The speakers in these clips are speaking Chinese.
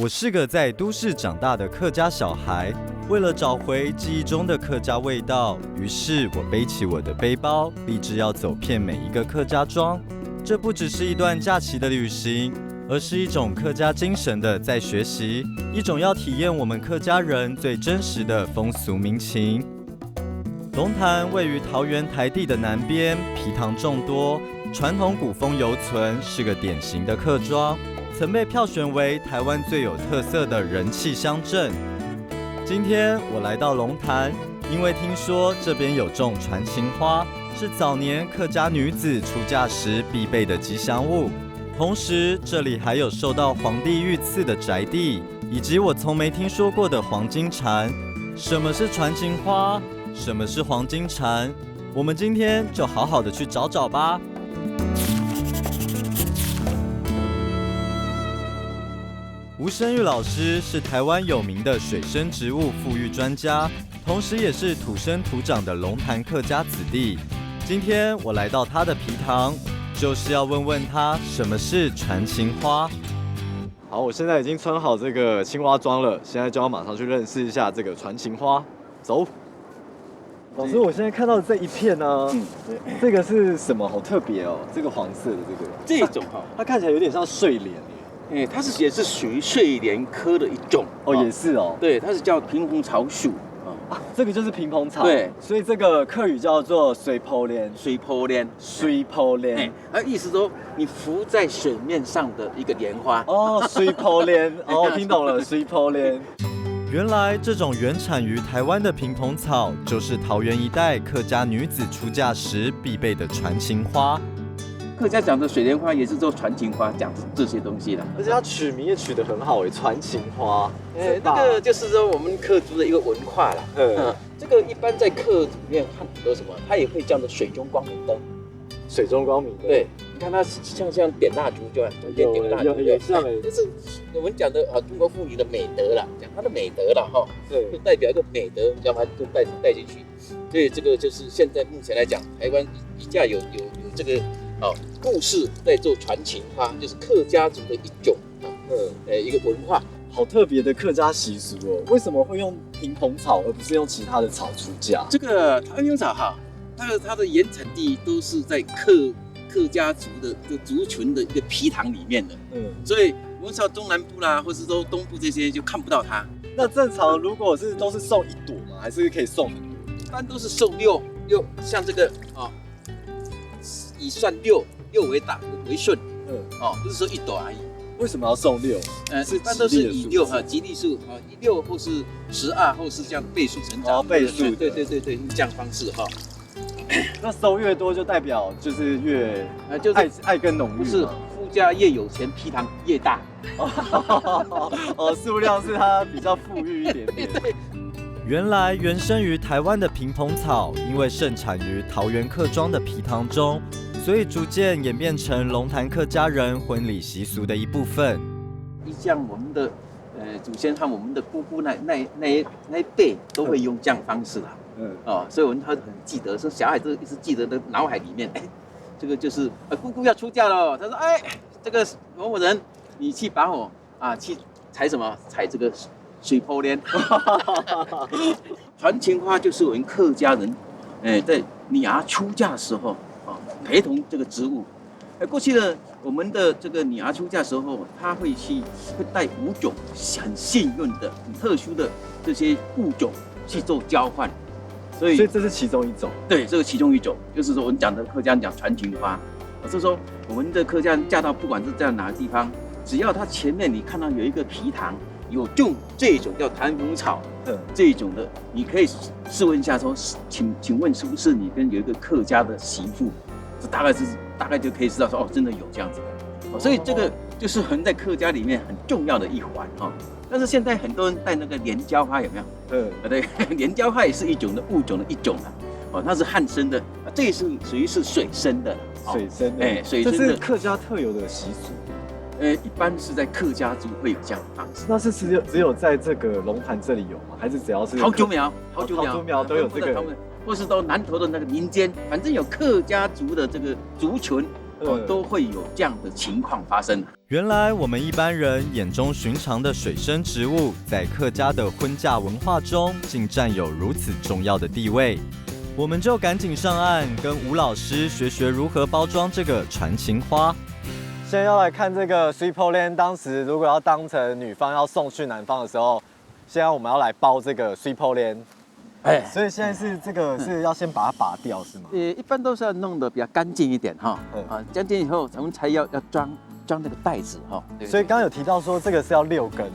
我是个在都市长大的客家小孩，为了找回记忆中的客家味道，于是我背起我的背包，立志要走遍每一个客家庄。这不只是一段假期的旅行，而是一种客家精神的在学习，一种要体验我们客家人最真实的风俗民情。龙潭位于桃园台地的南边，埤塘众多，传统古风犹存，是个典型的客庄，曾被票选为台湾最有特色的人气乡镇。今天我来到龙潭，因为听说这边有种传情花，是早年客家女子出嫁时必备的吉祥物。同时，这里还有受到皇帝御赐的宅地，以及我从没听说过的黄金蝉。什么是传情花？什么是黄金蝉？我们今天就好好的去找找吧。吴生玉老师是台湾有名的水生植物复育专家，同时也是土生土长的龙潭客家子弟。今天我来到他的埤塘，就是要问问他什么是传情花。好，我现在已经穿好这个青蛙装了，现在就要马上去认识一下这个传情花。走。老师，我现在看到的这一片呢，这个是什么？好特别哦，这个黄色的这种哈，它看起来有点像睡莲耶。它也是属于睡莲科的一种哦，也是哦。对，它是叫屏风草属啊，这个就是屏风草。对，所以这个客语叫做水泡莲。水泡莲，水泡莲，意思说你浮在水面上的一个莲花。哦，水泡莲，哦，听懂了，水泡莲。原来这种原产于台湾的屏风草，就是桃园一带客家女子出嫁时必备的传情花。客家讲的水莲花也是做传情花，讲这些东西的。而且它取名也取得很好诶，传情花。这个就是说我们客族的一个文化啦。这个一般在客里面看很多什么，它也会叫做水中光明灯。水中光明灯。对，你看它像点蜡烛就中间点蜡烛，有像诶，就是我们讲的中国妇女的美德啦，讲她的美德啦哈，对，就代表一个美德，你知道吗？就带进去。所以这个就是现在目前来讲，台湾一架有这个故事在做传情花，就是客家族的一种一个文化。好特别的客家习俗哦，为什么会用屏风草而不是用其他的草出嫁？这个屏风草哈，它的原产地都是在客家族的族群的一个埤塘里面的，所以我们到中南部啦，或是说东部这些就看不到它。那正常如果都是送一朵吗？还是可以送很多？一般都是送六，像这个以算六为顺，不是说一朵而已。为什么要送6？一般都是以6吉利数以6或是12或是这样倍数成长。倍数。对，用这样方式哈。那收越多就代表就是越爱更浓郁。不是，夫家越有钱，埤塘越大。数量是它比较富裕一点点。对。原来原生于台湾的屏风草，因为盛产于桃园客庄的埤塘中，所以逐渐演变成龙潭客家人婚礼习俗的一部分。像我们的祖先和我们的姑姑那一辈都会用这样方式啦。所以我们很记得，说小孩子一直记得的脑海里面，这个就是姑姑要出嫁了，他说这个某某人，你去把我去采什么？采这个水泡莲。传情花就是我们客家人在女儿出嫁的时候陪同这个植物。过去呢，我们的这个女儿出嫁的时候，她会带5种很幸运的、很特殊的这些物种去做交换。所以这是其中一种。对，这个其中一种，就是说我们讲的客家人讲传情花，就是说我们的客家人嫁到不管是在哪个地方，只要他前面你看到有一个埤塘，有种这种叫檀木草，这种的，你可以试问一下说，请问是不是你跟有一个客家的媳妇？这大概就可以知道说真的有这样子的。所以这个就是我们在客家里面很重要的一环但是现在很多人带那个莲椒花有没有？对，莲椒花也是一种的物种的一种它是旱生的，这也是属于是水生的。水生的，水生的，这是客家特有的习俗。一般是在客家族会有这样的方式。那是只有在这个龙潭这里有吗？还是只要是桃竹苗都有这个？或是到南投的那个民间，反正有客家族的这个族群都会有这样的情况发生。原来我们一般人眼中寻常的水生植物，在客家的婚嫁文化中，竟占有如此重要的地位。我们就赶紧上岸，跟吴老师学如何包装这个传情花。现在要来看这个水泡莲，当时如果要当成女方要送去男方的时候，现在我们要来包这个水泡莲。所以现在是这个是要先把它拔掉是吗？一般都是要弄得比较干净一点哈。干净以后，我们才要装那个袋子哈。所以刚刚有提到说这个是要6根，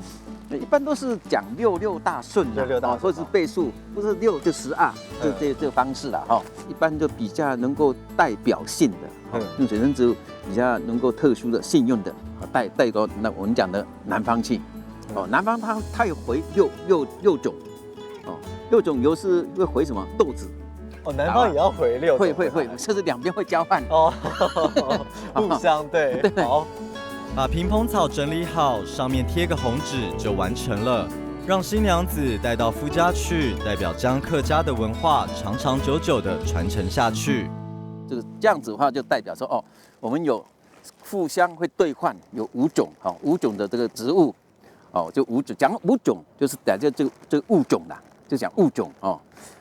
一般都是讲6大顺的，或者是倍数，不是6就12，这个方式啦哈。一般就比较能够代表性的，用水生植物比较能够特殊的信用的，带到那我们讲的南方去。南方它有回6种。6种油是会回什么豆子？南方也要回6种，会，甚至两边会交换互相对。好，把屏风草整理好，上面贴个红纸就完成了，让新娘子带到夫家去，代表将客家的文化长长久久的传承下去。这样子的话，就代表说我们有互相会兑换，有5种5种的这个植物就5种，讲5种就是讲这个物种啦。就讲物种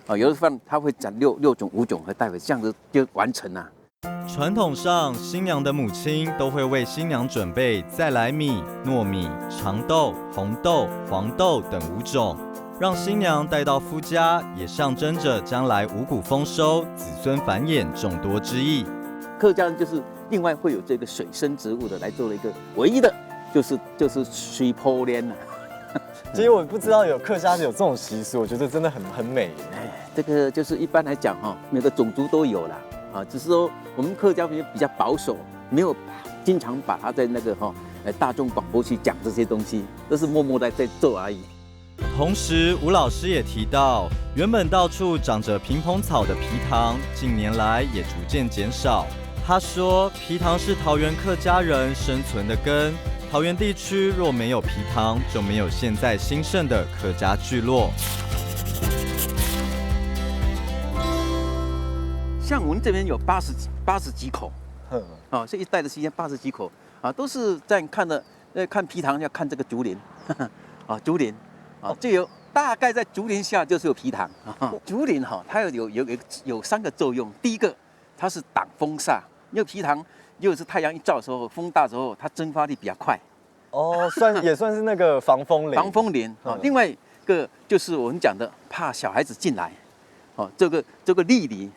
有的地方他会讲6种5种，和代表这样子就完成了。传统上，新娘的母亲都会为新娘准备再来米、糯米、长豆、红豆、黄豆等5种，让新娘带到夫家，也象征着将来五谷丰收、子孙繁衍众多之意。客家人就是另外会有这个水生植物的来做了一个唯一的，就是水泡莲了。其实我不知道有客家有这种习俗，我觉得真的很美。这个就是一般来讲每个种族都有啦只是说我们客家比较保守，没有经常把它在那个大众广播去讲这些东西，都是默默在做而已。同时，吴老师也提到，原本到处长着屏风草的皮塘，近年来也逐渐减少。他说，皮塘是桃园客家人生存的根。桃园地区若没有皮塘，就没有现在兴盛的客家聚落。像我们这边有80几口，这一带的时间80几口都是在看皮塘要看这个竹林，竹林就有大概在竹林下就是有皮塘竹林它有3个作用，第一个它是挡风煞，因为皮塘如果是太阳一照的时候，风大的时候，它蒸发力比较快。也算是那个防风林。防风林另外一个就是我们讲的，怕小孩子进来，这个地篱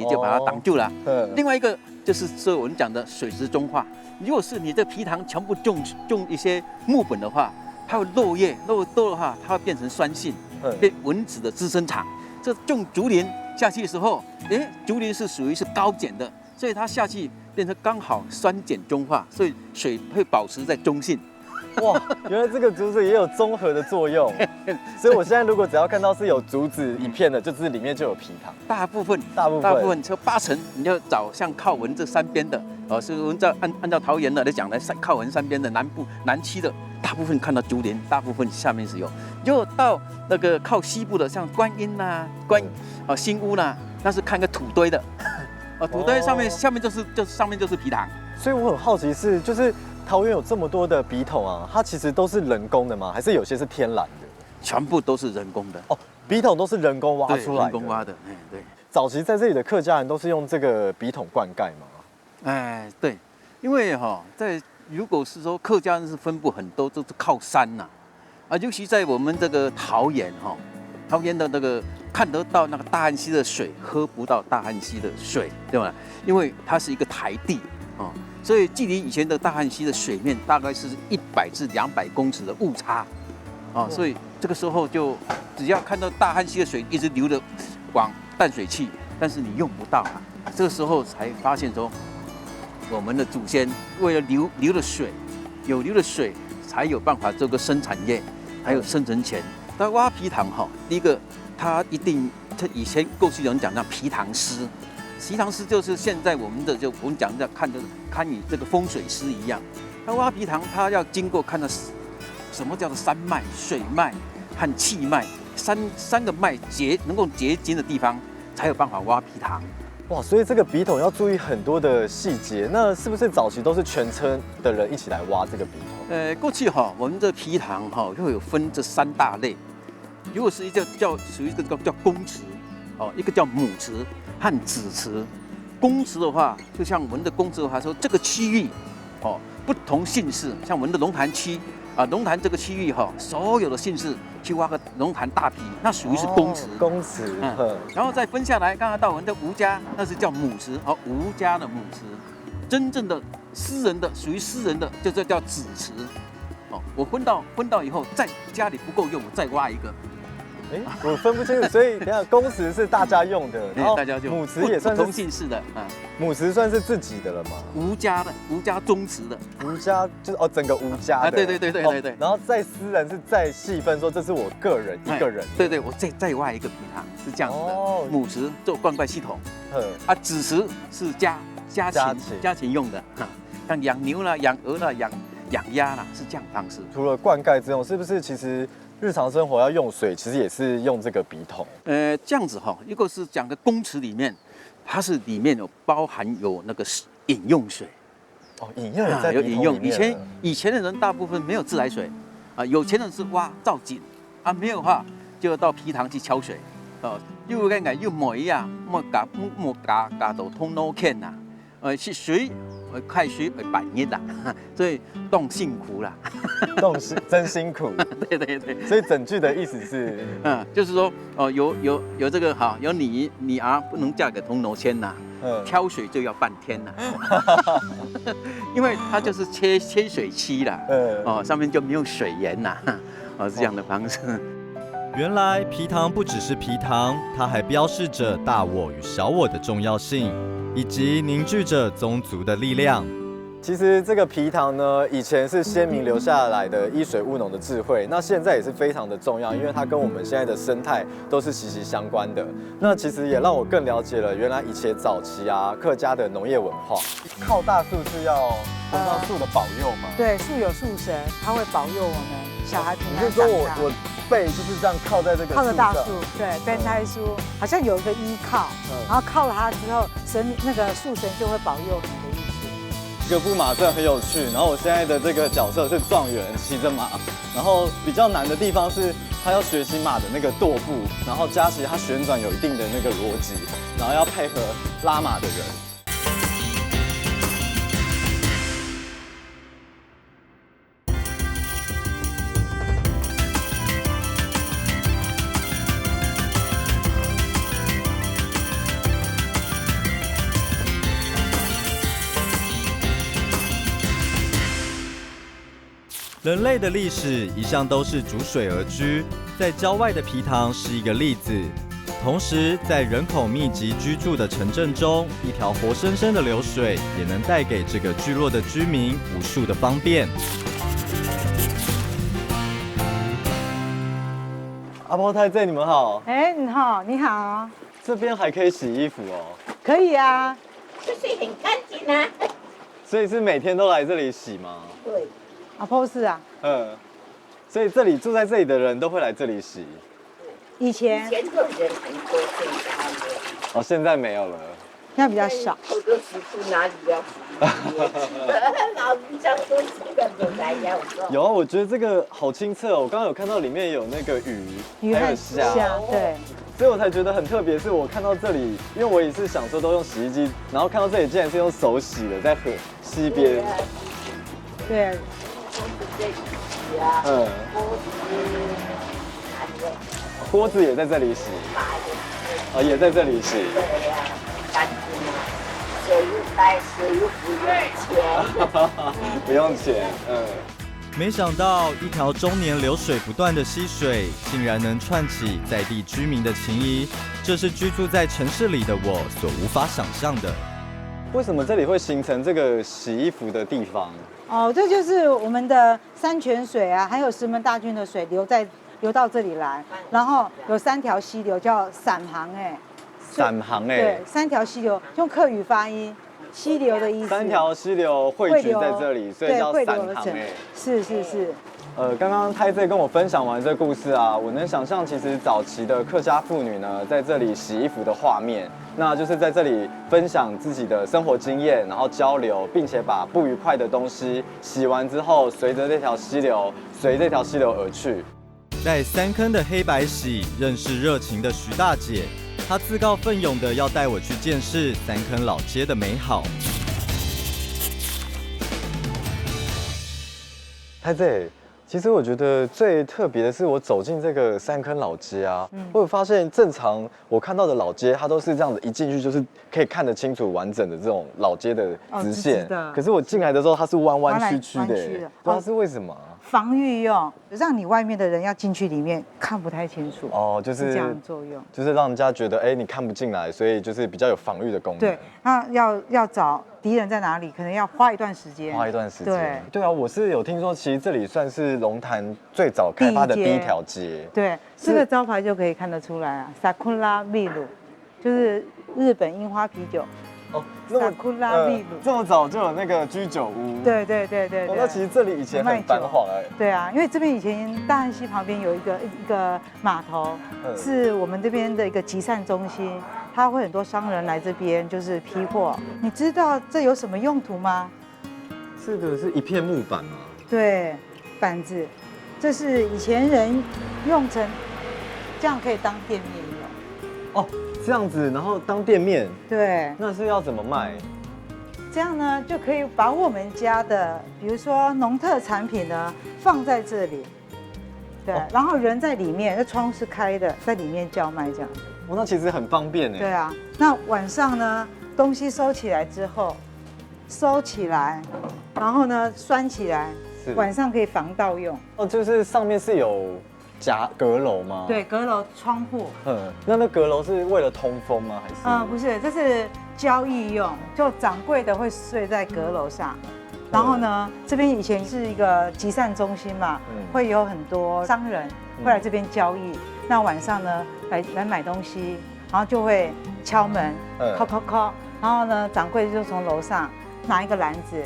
就把它挡住了。另外一个就是说我们讲的水质中化，如果是你这皮塘全部种一些木本的话，它会落叶，落的话，它会变成酸性，变蚊子的滋生场。这种竹林下去的时候，竹林是属于是高碱的。所以它下去变成刚好酸碱中化，所以水会保持在中性。哇，原来这个竹子也有综合的作用。所以我现在如果只要看到是有竹子一片的，就是里面就有皮塘。大部分就80%，你要找像靠文这3边的，是我们按照桃园的来讲，靠文3边的南区的，大部分看到竹林，大部分下面是有。如果到那个靠西部的，像观音啦、新屋啦，那是看个土堆的。土堆下面就是皮塘。所以我很好奇就是桃园有这么多的笔筒它其实都是人工的吗？还是有些是天然的？全部都是人工的。笔筒都是人工挖出来的。人工挖的，对。早期在这里的客家人都是用这个笔筒灌溉吗？对，因为如果是说客家人是分布很多，都是靠山尤其在我们这个桃园的那个看得到那个大汉溪的水，喝不到大汉溪的水，对吧？因为它是一个台地所以距离以前的大汉溪的水面大概是100至200公尺的误差所以这个时候就只要看到大汉溪的水一直流的往淡水去，但是你用不到这个时候才发现说，我们的祖先为了流的水，有流的水才有办法做个生产业，还有生存权。那挖皮塘第一个它以前过去有人讲叫皮塘师，皮塘师就是现在我们讲的看你这个风水师一样。那挖皮塘它要经过看到什么叫做山脉、水脉和气脉三个脉能够结晶的地方，才有办法挖皮塘哇，所以这个笔筒要注意很多的细节。那是不是早期都是全村的人一起来挖这个笔筒？过去我们的皮塘会有分这3大类。如果是一个属于一个叫公池，一个叫母池和子池。公池的话，就像我们的公池的话说，这个区域不同姓氏，像我们的龙潭区龙潭这个区域所有的姓氏去挖个龙潭大皮，那属于是公池。公池，然后再分下来，刚刚到我们的吴家，那是叫母池，吴家的母池。真正的私人的，属于私人的，就这叫子池。我分到以后，在家里不够用，我再挖一个。我分不清楚，所以等下公池是大家用的，然后母池也算是不同姓氏的母池算是自己的了吗？吴家的，吴家宗祠的，吴家就是整个吴家的，对。然后再私人是再细分说这是我个人一个人，对，我再挖一个皮塘是这样子的。母池做灌溉系统，子池是家禽用的像养牛啦、养鹅啦、养鸭啦，是这样方式。除了灌溉之用，是不是其实日常生活要用水，其实也是用这个笔筒？这样子一个是讲的公池里面，它是里面包含有那个饮用水。饮用也在笔筒里面。以前的人大部分没有自来水有钱人是挖造井没有的话就要到皮塘去挑水又煤加到通路坑是水开水百年啦，所以动辛苦啦，真辛苦。对。所以整句的意思是，就是说有这个有女儿不能嫁给铜锣签呐，挑水就要半天呐，因为它就是缺水期啦，上面就没有水源呐，是这样的方式。原来皮塘不只是皮塘，它还标示着大我与小我的重要性，以及凝聚着宗族的力量。其实这个皮塘呢，以前是先民留下来的依水务农的智慧，那现在也是非常的重要，因为它跟我们现在的生态都是息息相关的。那其实也让我更了解了原来以前早期客家的农业文化。靠大树是要得到树的保佑吗？对，树有树神，它会保佑我们小孩平安长大。你是说我背就是这样靠在这个靠着大树，对，边胎树好像有一个依靠，然后靠了它之后，那个树神就会保佑你的意思。这个步马阵很有趣，然后我现在的这个角色是状元，骑着马，然后比较难的地方是他要学习马的那个跺步，然后加起它旋转有一定的那个逻辑，然后要配合拉马的人。人类的历史一向都是逐水而居，在郊外的皮塘是一个例子。同时，在人口密集居住的城镇中，一条活生生的流水也能带给这个聚落的居民无数的方便。阿婆太太，你们好。你好，你好。这边还可以洗衣服哦。可以啊，这水很干净啊。所以是每天都来这里洗吗？对。阿婆是啊。所以这里住在这里的人都会来这里洗。以前的人很多，现在没有。现在没有了。现在比较少。好多师傅哪里要老人家说这个都来要做。有啊，我觉得这个好清澈哦。我刚刚有看到里面有那个鱼还有虾，对。所以我才觉得很特别，是我看到这里，因为我也是想说都用洗衣机，然后看到这里竟然是用手洗的，在河溪边。对。锅子也在这里洗，也在这里洗。对呀，干净啊，水又带，水又不用钱。不用钱，没想到一条终年流水不断的溪水，竟然能串起在地居民的情谊，这是居住在城市里的我所无法想象的。为什么这里会形成这个洗衣服的地方？这就是我们的山泉水啊，还有石门大郡的水流到这里来，然后有3条溪流叫散行散行对，3条溪流用客语发音，溪流的意思。3条溪流汇聚在这里，所以叫散行是。刚刚太子跟我分享完这故事啊，我能想象其实早期的客家妇女呢，在这里洗衣服的画面，那就是在这里分享自己的生活经验，然后交流，并且把不愉快的东西洗完之后，随这条溪流而去。在三坑的黑白喜认识热情的徐大姐，她自告奋勇的要带我去见识三坑老街的美好。太子，其实我觉得最特别的是，我走进这个三坑老街啊，我有发现正常我看到的老街，它都是这样子，一进去就是可以看得清楚完整的这种老街的直线。可是我进来的时候，它是弯弯曲曲的，不知道是为什么。防御用，让你外面的人要进去里面看不太清楚。哦，就是这样作用，就是让人家觉得你看不进来，所以就是比较有防御的功能。对，那要找敌人在哪里，可能要花一段时间。对啊，我是有听说，其实这里算是龙潭最早开发的第一条街。对，这个招牌就可以看得出来啊 ，Sakura Milu， 就是日本樱花啤酒。哦，这么早就有那个居酒屋。对。那其实这里以前很繁华哎。对啊，因为这边以前大汉溪旁边有一个码头，是我们这边的一个集散中心，它会很多商人来这边就是批货。你知道这有什么用途吗？这个是一片木板吗？对，板子，这是以前人用成，这样可以当店面用。哦。这样子，然后当店面，对，那是要怎么卖？这样呢，就可以把我们家的，比如说农特产品呢，放在这里，对，然后人在里面，那窗是开的，在里面叫卖这样。哦，那其实很方便哎。对啊，那晚上呢，东西收起来之后，收起来，然后呢拴起来，晚上可以防盗用。哦，就是上面是有。阁楼吗？对，阁楼窗户。那阁楼是为了通风吗？还是？不是，这是交易用，就掌柜的会睡在阁楼上。然后呢，这边以前是一个集散中心嘛，会有很多商人会来这边交易。那晚上呢，来买东西，然后就会敲门，敲，然后呢，掌柜就从楼上拿一个篮子，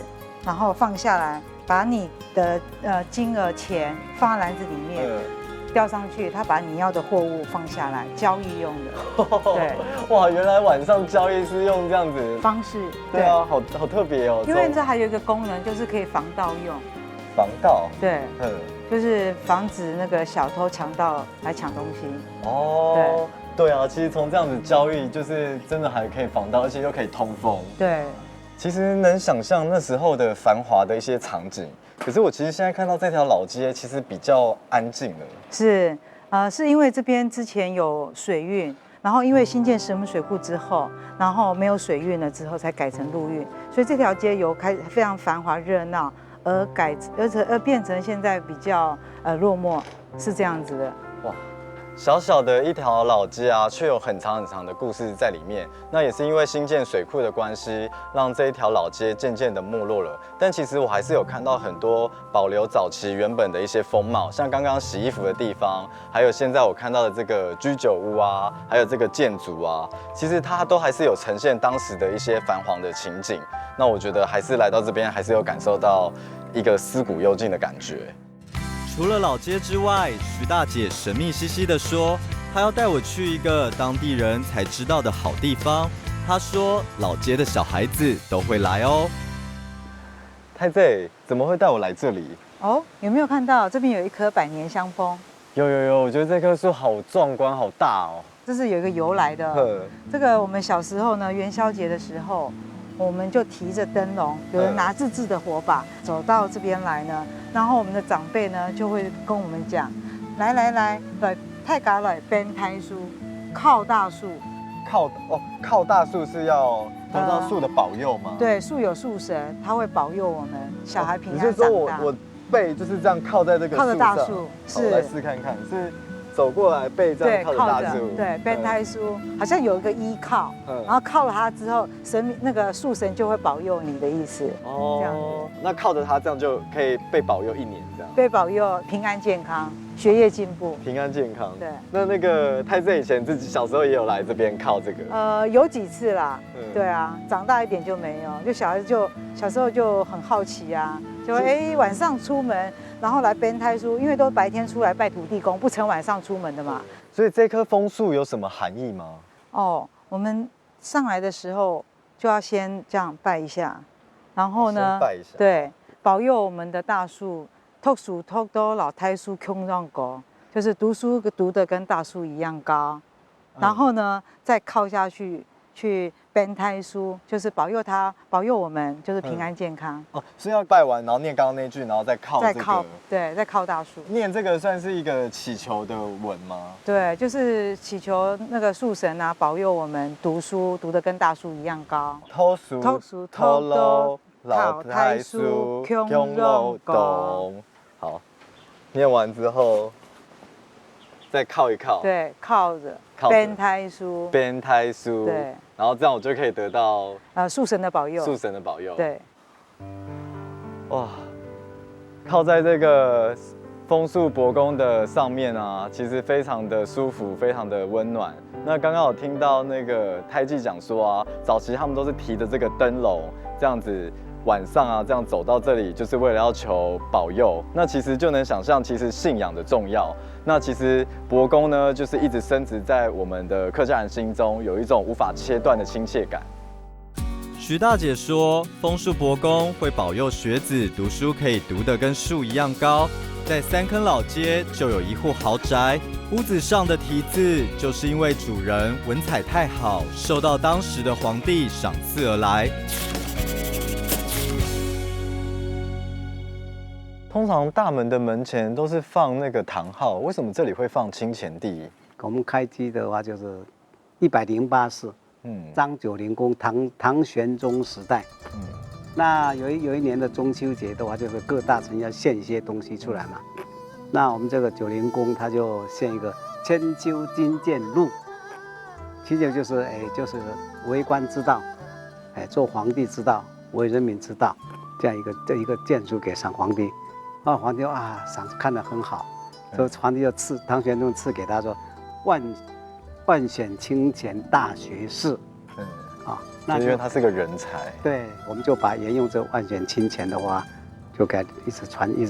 然后放下来，把你的金额钱放在篮子里面。吊上去，他把你要的货物放下来，交易用的。对，哇，原来晚上交易是用这样子方式。对啊，好特别哦。因为这还有一个功能，就是可以防盗用。防盗？对，就是防止那个小偷强盗来抢东西。哦，对啊，其实从这样子交易，就是真的还可以防盗，而且又可以通风。对，其实能想象那时候的繁华的一些场景。可是我其实现在看到这条老街，其实比较安静了。是，是因为这边之前有水运，然后因为新建石门水库之后，然后没有水运了之后才改成陆运，所以这条街由非常繁华热闹，而变成现在比较落寞，是这样子的。哇。小小的一条老街啊，却有很长的故事在里面。那也是因为新建水库的关系，让这一条老街渐渐的没落了。但其实我还是有看到很多保留早期原本的一些风貌，像刚刚洗衣服的地方，还有现在我看到的这个居酒屋啊，还有这个建筑啊，其实它都还是有呈现当时的一些繁华的情景。那我觉得还是来到这边，还是有感受到一个思古幽今的感觉。除了老街之外，徐大姐神秘兮兮地说，她要带我去一个当地人才知道的好地方。她说，老街的小孩子都会来哦。太子怎么会带我来这里？哦，有没有看到这边有一棵百年香枫？有，我觉得这棵树好壮观，好大哦。这是有一个由来的。这个我们小时候呢，元宵节的时候，我们就提着灯笼，有人拿自制的火把走到这边来呢。然后我们的长辈呢就会跟我们讲，来，太嘎来编胎书，靠大树。靠大树是要得到树的保佑吗？对，树有树神，他会保佑我们小孩平安长大。你是说我背就是这样靠在这个树上？靠着大树，是。来试看看，是走过来背这样靠着大树。对，编胎书好像有一个依靠，然后靠了它之后，那个树神就会保佑你的意思。哦，这样子。那靠着它这样就可以被保佑1年这样。被保佑平安健康。学业进步。平安健康。对，那个太正以前自己小时候也有来这边靠这个。有几次啦。嗯对啊，长大一点就没有，就小时候就很好奇啊，就晚上出门，然后来编胎书，因为都白天出来拜土地公，不曾晚上出门的嘛。所以这棵枫树有什么含义吗？哦，我们上来的时候就要先这样拜一下，然后呢，先拜一下。对，保佑我们的大树，读书读多老胎树空让高，就是读书读得跟大树一样高，然后呢，再靠下去编胎书，就是保佑我们，就是平安健康。哦，是要拜完，然后念刚刚那句，然后再靠这个。再靠大树。念这个算是一个祈求的文吗？对，就是祈求那个树神啊，保佑我们读书读得跟大树一样高。读书读多老胎树空肉懂。好，念完之后再靠一靠。对，靠着编胎书。编胎书。对。然后这样我就可以得到树神的保佑。树神的保佑。对。哇，靠在这个枫树伯公的上面啊，其实非常的舒服，非常的温暖。那刚刚有听到那个胎记讲说啊，早期他们都是提着这个灯笼，这样子晚上啊，这样走到这里，就是为了要求保佑。那其实就能想象，其实信仰的重要。那其实伯公呢，就是一直深植在我们的客家人心中，有一种无法切断的亲切感。徐大姐说，枫树伯公会保佑学子读书可以读得跟树一样高。在三坑老街就有一户豪宅，屋子上的题字就是因为主人文采太好，受到当时的皇帝赏赐而来。通常大门的门前都是放那个堂号，为什么这里会放清乾帝？我们开基的话就是108世，张九龄公唐玄宗时代，那有一年的中秋节的话，就是各大臣要献一些东西出来嘛，那我们这个九龄公他就献一个千秋金鉴录，其实就是为官之道，做皇帝之道，为人民之道，这样一个荐书给上皇帝。皇帝看得很好，所以皇帝就唐玄宗赐给他说，万选清乾大学士。那因为他是个人才。对，我们就沿用这万选清乾的话，就给一直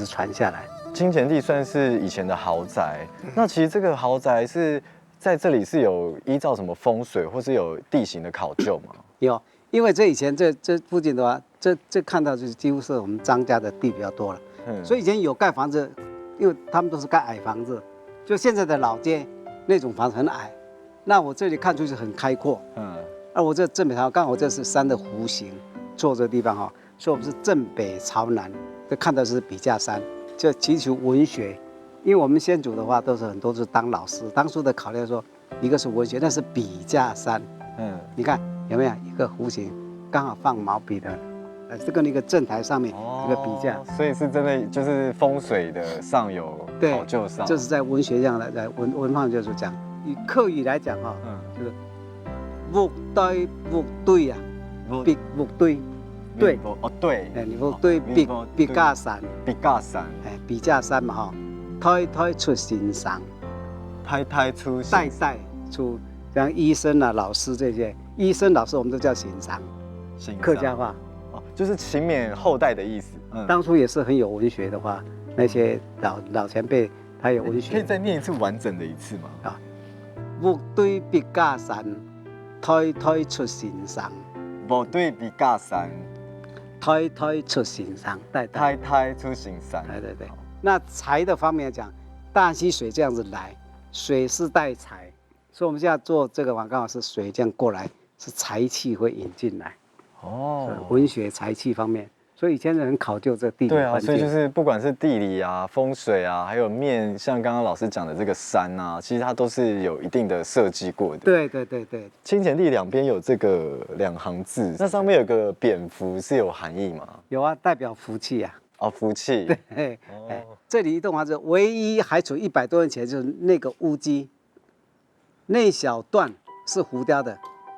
传下来。清乾帝算是以前的豪宅，那其实这个豪宅是在这里是有依照什么风水或是有地形的考究吗？有，因为这以前这附近的话，这看到就是几乎是我们张家的地比较多了。所以以前有盖房子，因为他们都是盖矮房子，就现在的老街那种房子很矮，那我这里看出去很开阔。而我这正北朝，刚好这是山的弧形，坐这地方哈，所以我们是正北朝南，就看到是笔架山，就祈求文学，因为我们先祖的话都是很多是当老师，当初的考虑说，一个是文学，那是笔架山。你看有没有一个弧形，刚好放毛笔的。这个那个正台上面一个笔架，所以是真的就是风水的上有考究上，这是在文学上来文化就是讲，以客语来讲哈，就是木对啊，木对，你木对笔架山，笔架山嘛哈，胎出先生，胎出代出，像医生啊、老师这些，医生老师我们都叫先生，客家话。就是勤勉后代的意思。当初也是很有文学的话，那些老前辈他有文学。可以再念一次完整的一次吗？木对笔架山，胎出先生。木对笔架山，胎出先生，胎出先生。对。那财的方面讲，大溪水这样子来，水是带财，所以我们现在做这个网刚好是水这样过来，是财气会引进来。文学财气方面，所以以前人很考究这地理环境。所以就是不管是地理啊、风水啊，还有面，像刚刚老师讲的这个山啊，其实它都是有一定的设计过的。对。清乾帝两边有这个2行字，那上面有个蝙蝠是有含义吗？有啊，代表福气啊。福气。对。这里一栋房子唯一还处100多年前就是那个屋基，那小段是浮雕的。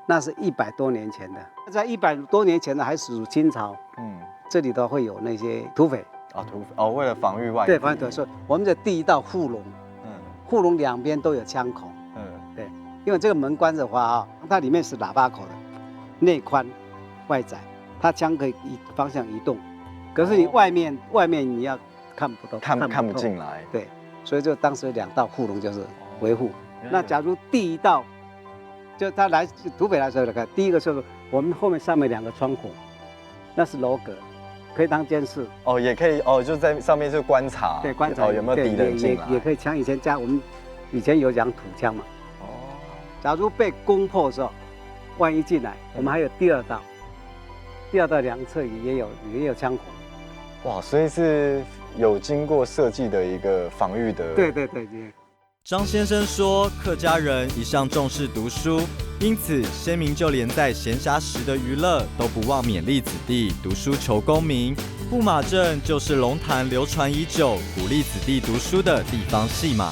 那是100多年前的，在100多年前的还属清朝。这里头会有那些土匪，为了防御外敌。对，防御对，所以我们的第一道护笼，护笼两边都有枪孔，对，因为这个门关着的话啊，它里面是喇叭口的，内宽外窄，它枪可以方向移动，可是你外面你要看不到，看不进来。对，所以就当时2道护笼就是维护。那假如第一道，就他来土匪来的时候来看，第一个就是我们后面上面2个窗口，那是楼阁，可以当监视。也可以就在上面就观察。对，观察有没有敌人进来。也可以枪，我们以前有讲土枪嘛。假如被攻破的时候，万一进来，我们还有第2道，第2道2侧也有枪孔。哇，所以是有经过设计的一个防御的。对。张先生说，客家人一向重视读书，因此先民就连在闲暇时的娱乐都不忘勉励子弟读书求功名。布马镇就是龙潭流传已久、鼓励子弟读书的地方戏码。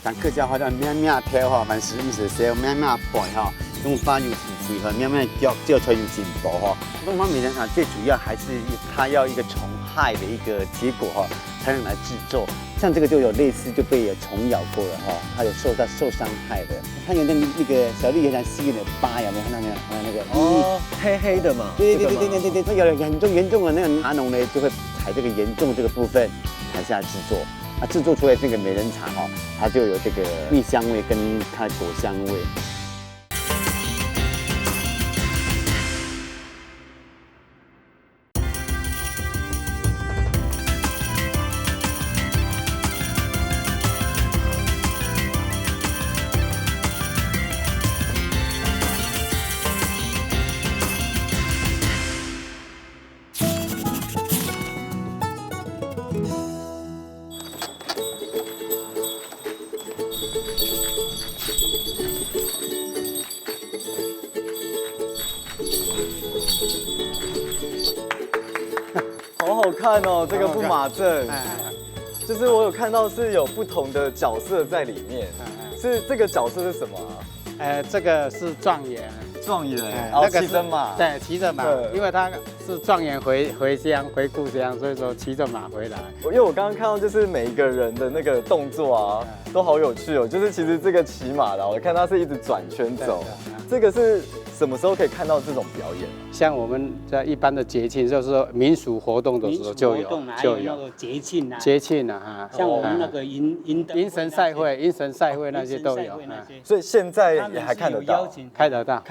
但客家话叫咩咩跳哈，凡是唔是说咩咩背哈，用发音词和咩咩叫出有进步哈。东方美人厂最主要还是它要一个虫害的一个结果哈，才能来制作。像这个就有类似就被虫咬过了哈，它有受伤害的。它有那个小绿有点细的疤，有没有看到没有？那个黑黑的嘛。对，它有严重的那个茶农呢，就会采这个严重这个部分才下制作。制作出来这个美人茶哈，它就有这个蜜香味跟它的果香味。好好看哦，这个布马镇，就是我有看到是有不同的角色在里面，是这个角色是什么啊？这个是状元，那个骑着马，对，骑着马，因为他是状元回乡回故乡，所以说骑着马回来。因为我刚刚看到就是每一个人的那个动作啊，都好有趣哦。就是其实这个骑马的，我看他是一直转圈走，这个是什么时候可以看到这种表演？像我们在一般的节庆，就是说民俗活动的时候就有那个节庆啊，像我们那个迎神赛会那些都有。所以现在也还看得到，看得到。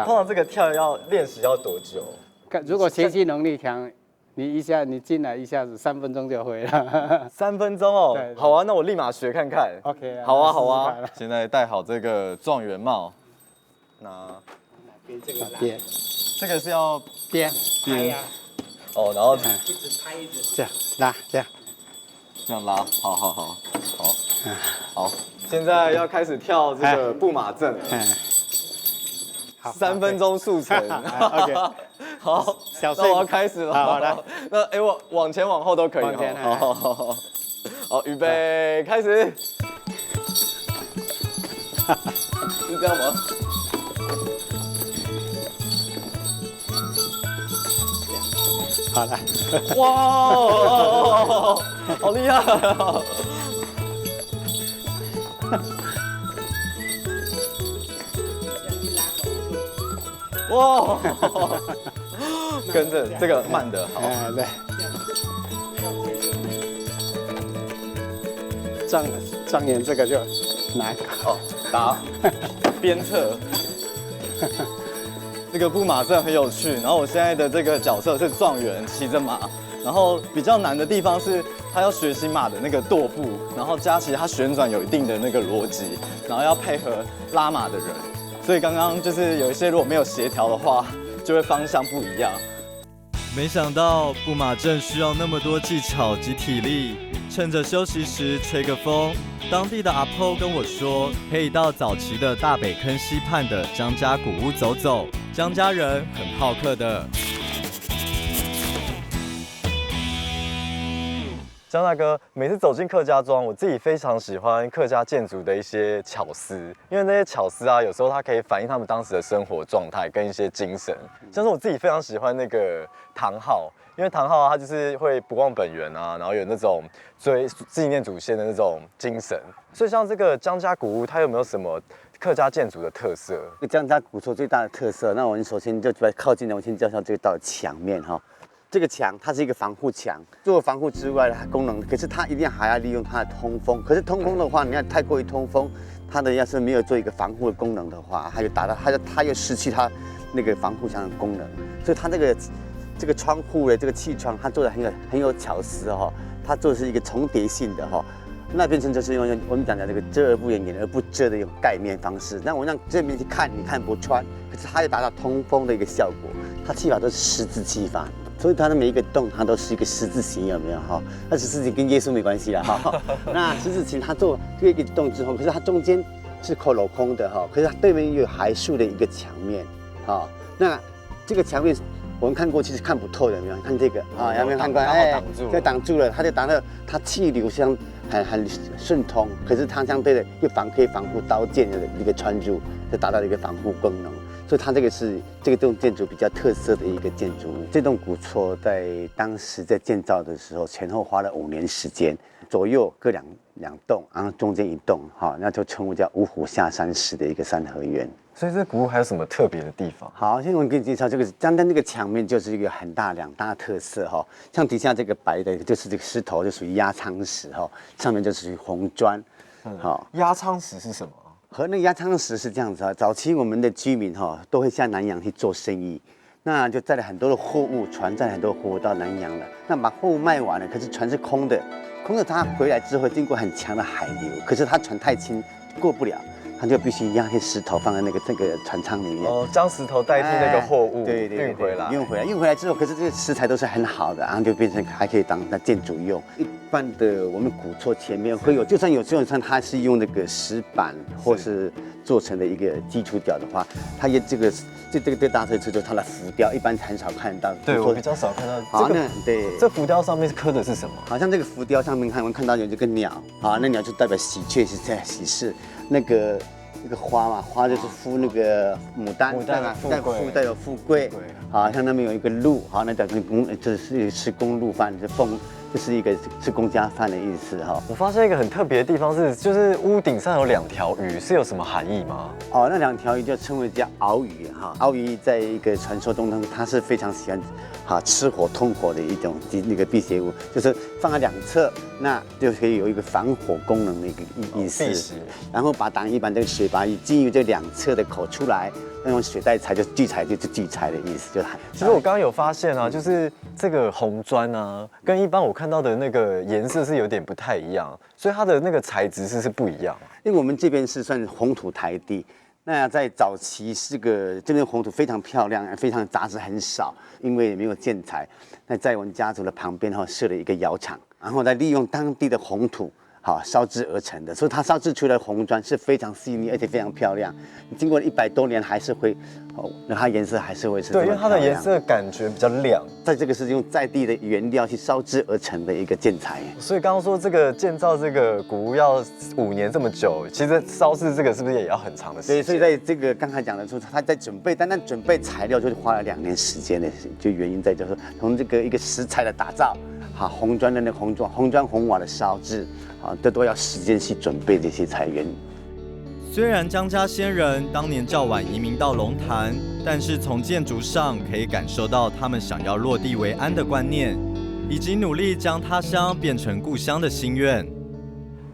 通常这个跳要练习要多久？如果学习能力强，你进来一下子3分钟就会了。3分钟哦，好啊，那我立马学看看。OK 啊，好啊。现在戴好这个状元帽，这个是要编哦，然后一直拍一直这样拉这样拉，好，现在要开始跳这个布马阵了。3分钟速成。OK， 好，那我要开始了。好的。那我往前往后都可以。往前。好，预备，开始。是这样吗？好了。哇，好厉害啊！哇，跟着这个慢的好。对。状元这个就难。打鞭策。这个布马阵很有趣，然后我现在的这个角色是状元，骑着马。然后比较难的地方是，他要学习马的那个跺步，然后加其他旋转有一定的那个逻辑，然后要配合拉马的人。所以刚刚就是有一些如果没有协调的话，就会方向不一样。没想到布马阵需要那么多技巧及体力，趁着休息时吹个风。当地的阿婆跟我说，可以到早期的大北坑西畔的江家古屋走走，江家人很好客的。江大哥，每次走进客家庄，我自己非常喜欢客家建筑的一些巧思，因为那些巧思啊，有时候它可以反映他们当时的生活状态跟一些精神。像是我自己非常喜欢那个堂号，因为唐号他就是会不忘本源啊，然后有那种纪念祖先的那种精神。所以像这个江家古屋，它有没有什么客家建筑的特色？江家古厝最大的特色，那我们首先就靠近了，我先介绍这个道墙面哈。这个墙它是一个防护墙，除了防护之外的功能，可是它一定还要利用它的通风。可是通风的话，你看太过于通风，它的要是没有做一个防护的功能的话，它就达到它又失去它那个防护墙的功能。所以它这个窗户的这个气窗，它做的很有巧思哈，它做的是一个重叠性的哈。那变成就是用我们讲的这个遮而不掩，掩而不遮的一种盖面方式。那我让正面去看，你看不穿，可是它又达到通风的一个效果。它技法都是十字技法。所以它的每一个洞，它都是一个十字形，有没有哈？那十字形跟耶稣没关系啦哈。那十字形它做这个洞之后，可是它中间是镂空的哈，可是它对面又有槐树的一个墙面，哈。那这个墙面我们看过去是看不透的，有没有？看这个啊，有没有看过？哎，就挡住了，它就挡到它气流很顺通，可是它相对的又可以防护刀剑的一个穿入，就达到了一个防护功能。所以它这栋建筑比较特色的一个建筑物。这栋古厝在当时在建造的时候，前后花了5年时间，左右各两栋，然后中间一栋，哈，那就称为叫五虎下山式的一个三合院。所以这古屋还有什么特别的地方？好，现在我给你介绍这个，单单这个墙面就是一个两大特色哈。像底下这个白的，就是这个石头，就属于压舱石哈，上面就属于红砖。好，压舱石是什么？和那个压舱石是这样子啊，早期我们的居民哈都会下南洋去做生意，那就载了很多的货物，船载了很多货物到南洋了。那把货物卖完了，可是船是空的，它回来之后经过很强的海流，可是它船太轻过不了，它就必须压些石头放在这个船舱里面。哦，将石头代替那个货物运回来。运回来之后，可是这个石材都是很好的，然后就变成还可以当建筑用。一般的我们古厝前面会有，就算它是用那个石板或是做成的一个基础雕的话，它也这个大特色就是它的浮雕，一般很少看到。对，我比较少看到。好，那对，这浮雕上面刻的是什么？好像这个浮雕上面我们看到有这个鸟，好，那鸟就代表喜鹊，是在喜事。那个花嘛，花就是孵那个牡丹，代表富贵。好，像那边有一个鹿，好，那代表这是吃公路饭，就是一个吃公家饭的意思哈。我发现一个很特别的地方是，就是屋顶上有2条鱼，是有什么含义吗？哦，那2条鱼就称为叫鳌鱼哈。鳌鱼在一个传说中，它是非常喜欢吃火通火的一种那个辟邪物，就是放在2侧，那就可以有一个防火功能的一个意思。然后把一般这个水把经由这2侧的口出来，那用水带财就聚财，就是聚财的意思，就含。其实我刚刚有发现啊，就是这个红砖啊，跟一般我看到的那个颜色是有点不太一样，所以它的那个材质是不一样。因为我们这边是算红土台地，那在早期这边红土非常漂亮，非常杂质很少，因为没有建材。那在我们家族的旁边设了一个窑厂，然后再利用当地的红土。好烧制而成的，所以它烧制出来的红砖是非常细腻，而且非常漂亮。经过100多年，还是会，那它颜色还是会是对，因为它的颜色感觉比较亮。在这个是用在地的原料去烧制而成的一个建材。所以刚刚说这个建造这个古屋要5年这么久，其实烧制这个是不是也要很长的时间？对，所以在这个刚才讲的说，他在准备，单准备材料就花了2年时间的，就原因在就是从这个一个石材的打造。好，红砖的那红砖红瓦的烧制，啊，这都要时间去准备这些材源。虽然江家先人当年较晚移民到龙潭，但是从建筑上可以感受到他们想要落地为安的观念，以及努力将他乡变成故乡的心愿。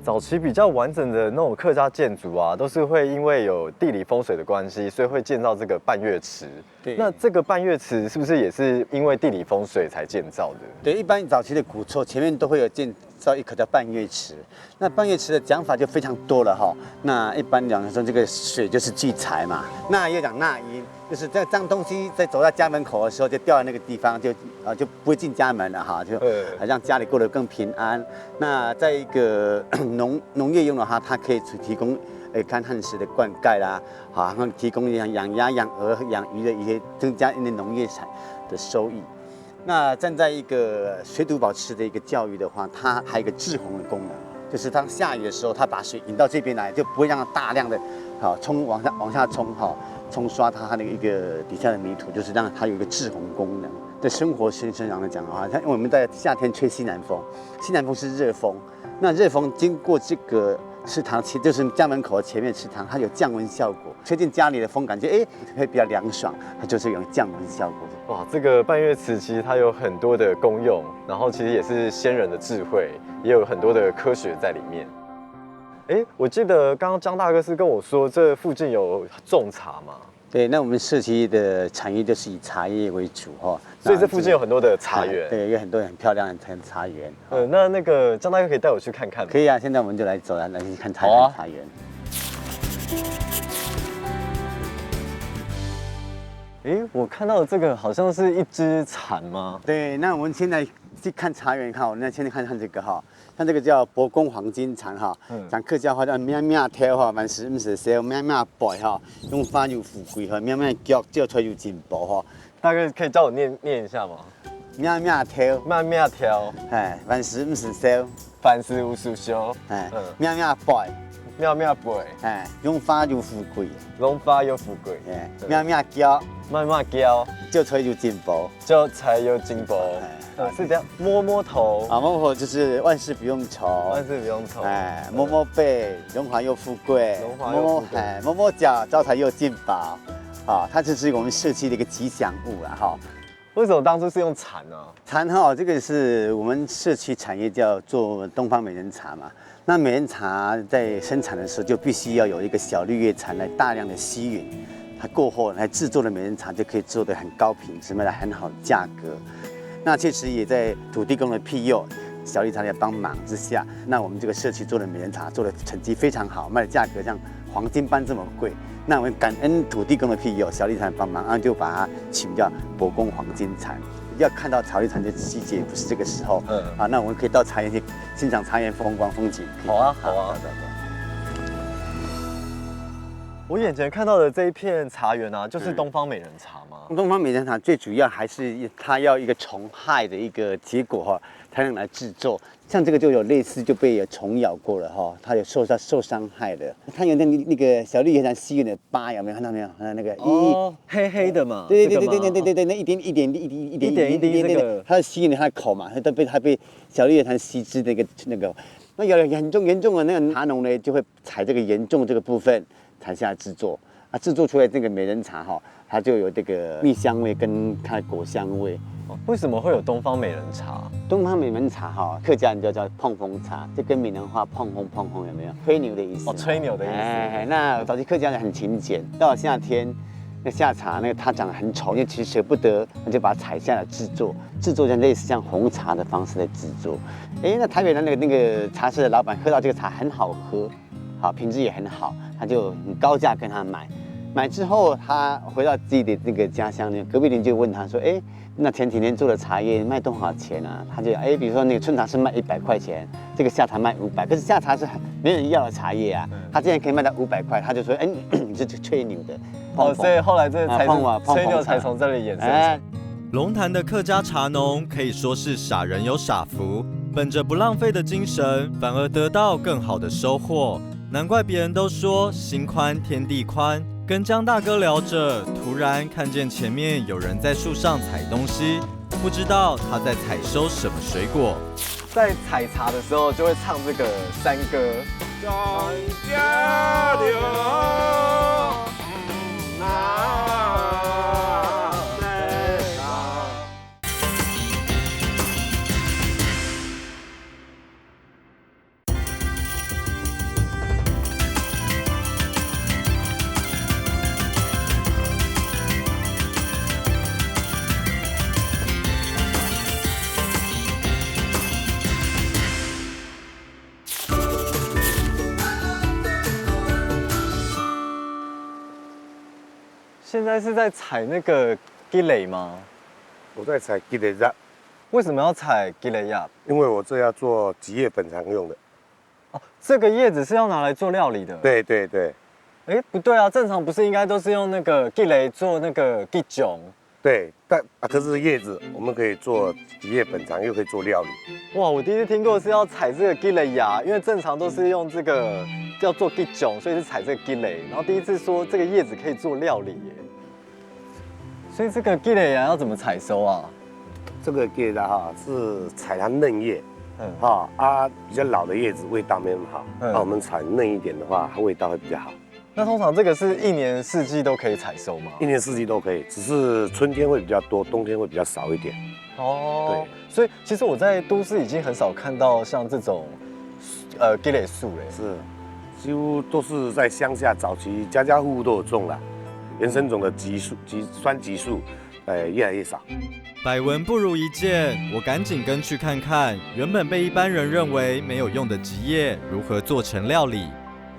早期比较完整的那种客家建筑啊，都是会因为有地理风水的关系，所以会建造这个半月池。对，那这个半月池是不是也是因为地理风水才建造的？对，一般早期的古厝前面都会有建造一口叫半月池。那半月池的讲法就非常多了哈。那一般讲说这个水就是聚财嘛，那又讲纳音，就是这脏东西在走到家门口的时候就掉在那个地方，就不会进家门了哈，就让家里过得更平安。那在一个农业用的话，它可以提供干旱时的灌溉啦，好，然后提供养鸭、养鹅、养鱼的一些增加一些农业产的收益。那站在一个水土保持的一个教育的话，它还有一个制洪的功能，就是当下雨的时候，它把水引到这边来，就不会让它大量的往下冲冲刷它的一个底下的泥土，就是让它有一个制洪功能。在生活身上来讲的话，像我们在夏天吹西南风，西南风是热风，那热风经过这个池塘，就是家门口的前面池塘，它有降温效果，吹进家里的风感觉会比较凉爽，它就是有降温效果。哇，这个半月瓷其实它有很多的功用，然后其实也是先人的智慧，也有很多的科学在里面。我记得刚刚张大哥是跟我说，这附近有种茶嘛？对，那我们社区的产业就是以茶叶为主哈，所以这附近有很多的茶园。对，有很多很漂亮的茶园。那个张大哥可以带我去看看吗？可以啊，现在我们就来走来去看茶园。我看到的这个好像是一只蚕吗？对，那我们现在去看茶园，看我们现在看这个哈，像这个叫博公黄金蚕哈，讲客家话叫咩咩跳哈，万事唔是少咩咩背哈，用法又富贵哈，咩咩脚叫出又进步哈。大哥可以教我念一下吗？咩咩跳，咩咩跳，万事唔是少，凡事无事少，咩咩背。妙妙背，用法又富贵，用法又富贵，咩咩叫，慢慢叫，就才有进步，就才有进步，是这样。摸摸头，摸摸头就是万事不用愁，万事不用愁，摸摸背，荣华又富贵，摸摸脚，招财又进宝，它就是我们社区的一个吉祥物啊哈。为什么当初是用蚕呢？蚕哈，这个是我们社区产业叫做东方美人茶嘛。那美人茶在生产的时候，就必须要有一个小绿叶蝉来大量的吸吮，它过后来制作的美人茶就可以做得很高品质，卖得很好的价格。那确实也在土地公的庇佑、小绿茶的帮忙之下，那我们这个社区做的美人茶做的成绩非常好，卖的价格像黄金般这么贵。那我们感恩土地公的庇佑、小绿茶的帮忙，然后就把它取名叫博公黄金蚕。要看到草绿蝉的季节不是这个时候，那我们可以到茶园去欣赏茶园风光风景。好啊。我眼前看到的这一片茶园啊，就是东方美人茶吗？东方美人茶最主要还是它要一个虫害的一个结果哈，才能来制作。像这个就有类似就被虫咬过了哈，它有受伤害的。它有那个小绿叶蝉吸吮的疤，有没有看到没有？那个黑黑的嘛。对，那一点那个，它吸吮它的口嘛，它被小绿叶蝉吸脂那个，那有严重的那个茶农呢，就会采这个严重这个部分采下来制作。制作出来这个美人茶哈，它就有这个蜜香味跟它的果香味。为什么会有东方美人茶？东方美人茶哈，客家人就叫碰风茶，就跟闽南话碰风有没有？吹牛的意思。吹牛的意思。那早期客家人很勤俭，到了夏天，那夏茶那个它长得很丑，因为其实舍不得，那就把它采下来制作像类似像红茶的方式来制作。那台北的那个茶室的老板喝到这个茶很好喝，好品质也很好，他就很高价跟他买之后，他回到自己的那个家乡呢，隔壁邻居就问他说：“那前几年做的茶叶卖多少钱啊？”他就比如说那个春茶是卖100块钱，这个夏茶卖500，可是夏茶是没人要的茶叶啊，他竟然可以卖到500块，他就说：“你是吹牛的。”所以后来这才吹牛才从这里衍生。龙潭的客家茶农可以说是傻人有傻福，本着不浪费的精神，反而得到更好的收获。难怪别人都说心宽天地宽。跟江大哥聊着，突然看见前面有人在树上采东西，不知道他在采收什么水果。在采茶的时候就会唱这个山歌。现在是在采那个鸡蕾吗？我在采鸡蕾叶。为什么要采鸡蕾叶？因为我这要做吉叶本肠用的。这个叶子是要拿来做料理的。对。不对啊，正常不是应该都是用那个鸡蕾做那个鸡胧，对，可是叶子我们可以做吉叶本肠，又可以做料理。哇，我第一次听过是要采这个鸡肋芽，因为正常都是用这个要做鸡胧，所以是采这个鸡肋。然后第一次说这个叶子可以做料理耶，所以这个鸡肋芽要怎么采收啊？这个叶子是采它嫩叶，比较老的叶子味道没那么好。那我们采嫩一点的话，它味道会比较好。那通常这个是一年四季都可以采收吗？一年四季都可以，只是春天会比较多，冬天会比较少一点。哦，对，所以其实我在都市已经很少看到像这种鸡肋树嘞。是，几乎都是在乡下早期家家户户都有种啦。原生种的酸橘树，越来越少。百闻不如一见，我赶紧跟去看看，原本被一般人认为没有用的吉叶如何做成料理。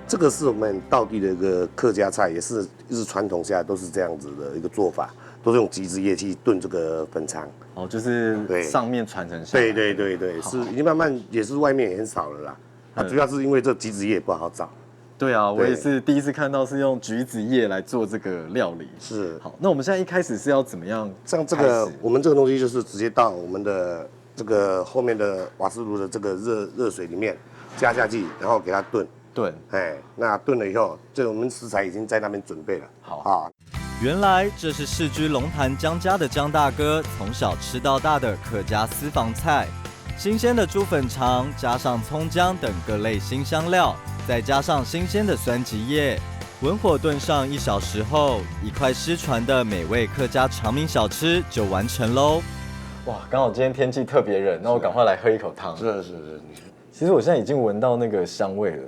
这个是我们道地的一个客家菜，也是一直传统下来都是这样子的一个做法，都是用橘子叶去炖这个粉肠。哦，就是上面传承下来。对，是已经慢慢也是外面也很少了啦。主要是因为这橘子叶不好找。对啊，我也是第一次看到是用橘子叶来做这个料理。是。好，那我们现在一开始是要怎么样？像这个我们这个东西就是直接到我们的这个后面的瓦斯炉的这个热水里面加下去，然后给它炖。那炖了以后，这我们食材已经在那边准备了。好啊。原来这是世居龙潭江家的江大哥从小吃到大的客家私房菜，新鲜的猪粉肠加上葱姜等各类辛香料，再加上新鲜的酸橘叶，文火炖上1小时后，一块失传的美味客家长名小吃就完成喽。哇，刚好今天天气特别冷，那我赶快来喝一口汤。是。其实我现在已经闻到那个香味了。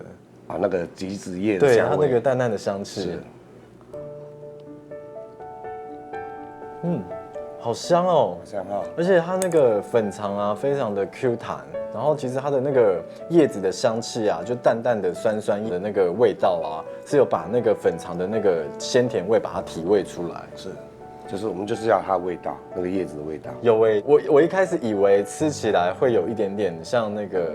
那个橘子叶的香味，对，它那个淡淡的香气。好香哦，香哦！而且它那个粉肠啊，非常的 Q 弹，然后其实它的那个叶子的香气啊，就淡淡的酸的那个味道啊，是有把那个粉肠的那个鲜甜味把它提味出来。是，就是我们就是要它的味道，那个叶子的味道。有味，我一开始以为吃起来会有一点点像那个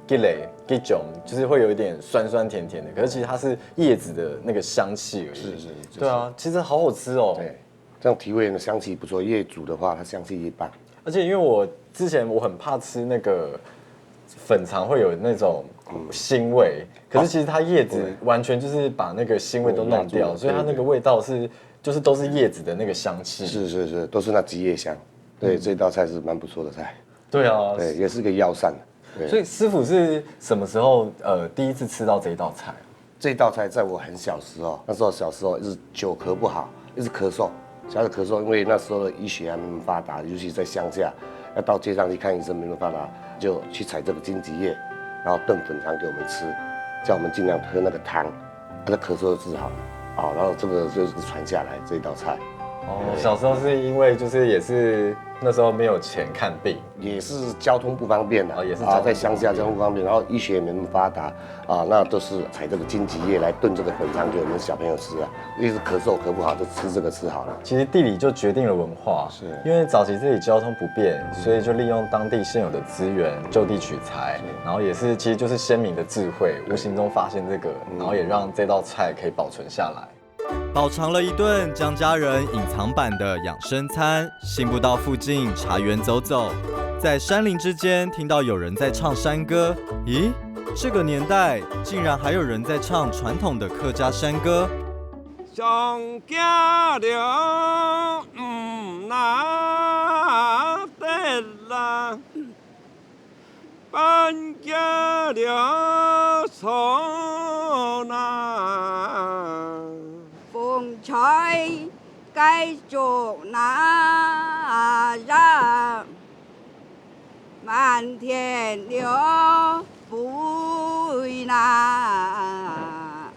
鸡肋、鸡胧，就是会有一点酸酸甜甜的，可是其实它是叶子的那个香气而已。是，对啊，其实好好吃哦。对，这样提味的香气不错，叶煮的话它香气一棒。而且因为我之前很怕吃那个粉肠会有那种腥味，可是其实它叶子完全就是把那个腥味都弄掉，所以它那个味道就是都是叶子的那个香气。是，都是那橘叶香。对，这道菜是蛮不错的菜。对啊，对，也是个药膳。所以师傅是什么时候第一次吃到这一道菜？这道菜在我很小时候，那时候小时候一直久咳不好，一直咳嗽，小孩子咳嗽，因为那时候的医学还没那么发达，尤其在乡下，要到街上去看医生没那么发达，就去采这个金桔叶，然后炖粉肠给我们吃，叫我们尽量喝那个汤，那咳嗽就治好了。然后这个就是传下来这道菜。小时候是因为就是也是那时候没有钱看病，也是交通不方便的，也是在乡下交通不方便，然后医学也没那么发达那都是采这个金桔叶来炖这个粉肠给我们小朋友吃啊，一直咳嗽咳不好就吃这个吃好了。其实地理就决定了文化，是因为早期这里交通不便，所以就利用当地现有的资源就地取材，然后也是其实就是先民的智慧，无形中发现这个，然后也让这道菜可以保存下来。饱尝了一顿江家人隐藏版的养生餐，信步到附近茶园走走，在山林之间听到有人在唱山歌。咦，这个年代竟然还有人在唱传统的客家山歌。上家了，拿得啦，搬家了，手拿。风吹该做那让，满天流不拿，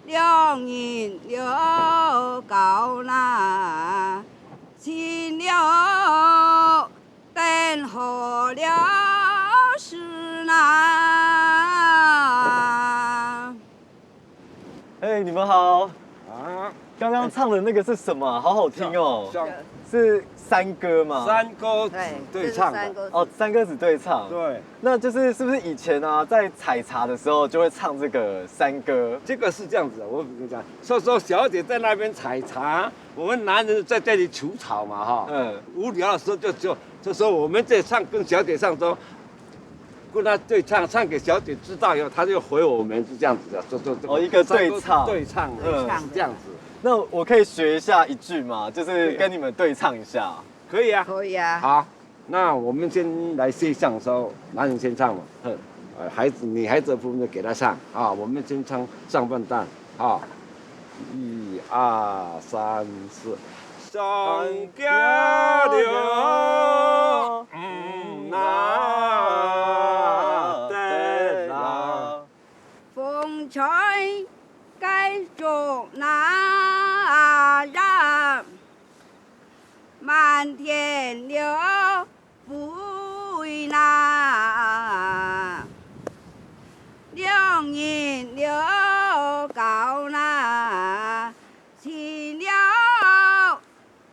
两人流高那，青流等候了是那。你们好。刚刚唱的那个是什么？好好听哦，是山歌吗？山歌对唱的哦，山歌子对唱。对，那就是是不是以前啊，在采茶的时候就会唱这个山歌？这个是这样子的，我跟你讲，说小姐在那边采茶，我们男人在这里除草嘛哈。无聊的时候这时候我们在唱，跟小姐唱说。跟他对唱，唱给小姐知道以后，他就回我们是这样子的，哦，一个对唱，是这样子。那我可以学一下一句吗？就是跟你们对唱一下。可以啊，可以啊。好，那我们先来谢相的时候，男人先唱嘛，女孩子的部分就给他唱啊。我们先唱上半段啊，1、2、3、4。上家了，风吹该中那人，满天流不为难，两人流高那，起了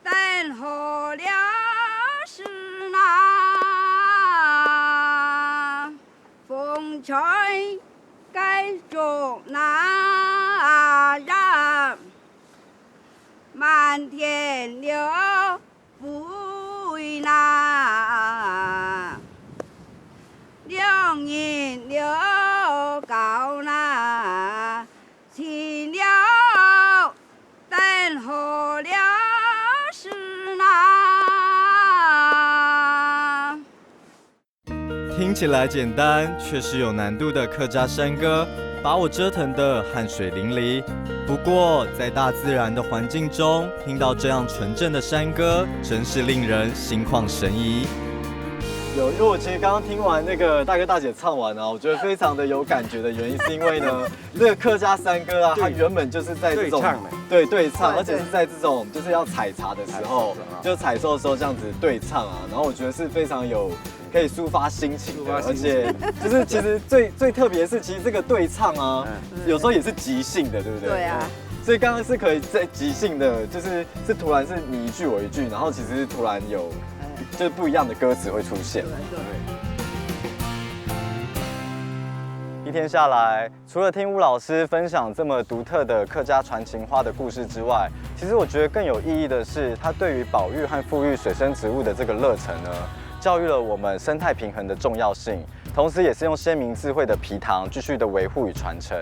等候了是那，风吹该中那人，满天流不为难，两人流高那，起了等候了是那。听起来简单，却是有难度的客家山歌，把我折腾得汗水淋漓。不过，在大自然的环境中，听到这样纯正的山歌，真是令人心旷神怡。因为我其实刚刚听完那个大哥大姐唱完啊，我觉得非常的有感觉的原因，是因为呢，这个客家山歌啊，它原本就是在这种对唱，而且是在这种就是要采茶的时候，就采收的时候这样子对唱啊，然后我觉得是非常有可以抒发心情的，而且就是其实最特别的是，其实这个对唱啊，有时候也是即兴的，对不对？对啊。所以刚刚是可以在即兴的，就是突然是你一句我一句，然后其实突然有就是不一样的歌词会出现。一天下来，除了听吴老师分享这么独特的客家传情花的故事之外，其实我觉得更有意义的是，他对于保育和富裕水生植物的这个热忱呢，教育了我们生态平衡的重要性，同时也是用先民智慧的皮塘继续的维护与传承。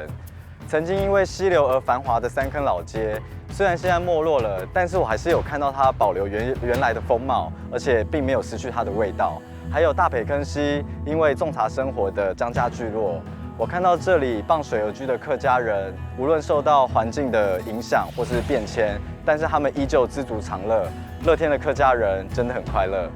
曾经因为溪流而繁华的三坑老街，虽然现在没落了，但是我还是有看到它保留原来的风貌，而且并没有失去它的味道。还有大北坑溪，因为种茶生活的张家聚落，我看到这里傍水而居的客家人，无论受到环境的影响或是变迁，但是他们依旧知足常乐。乐天的客家人真的很快乐。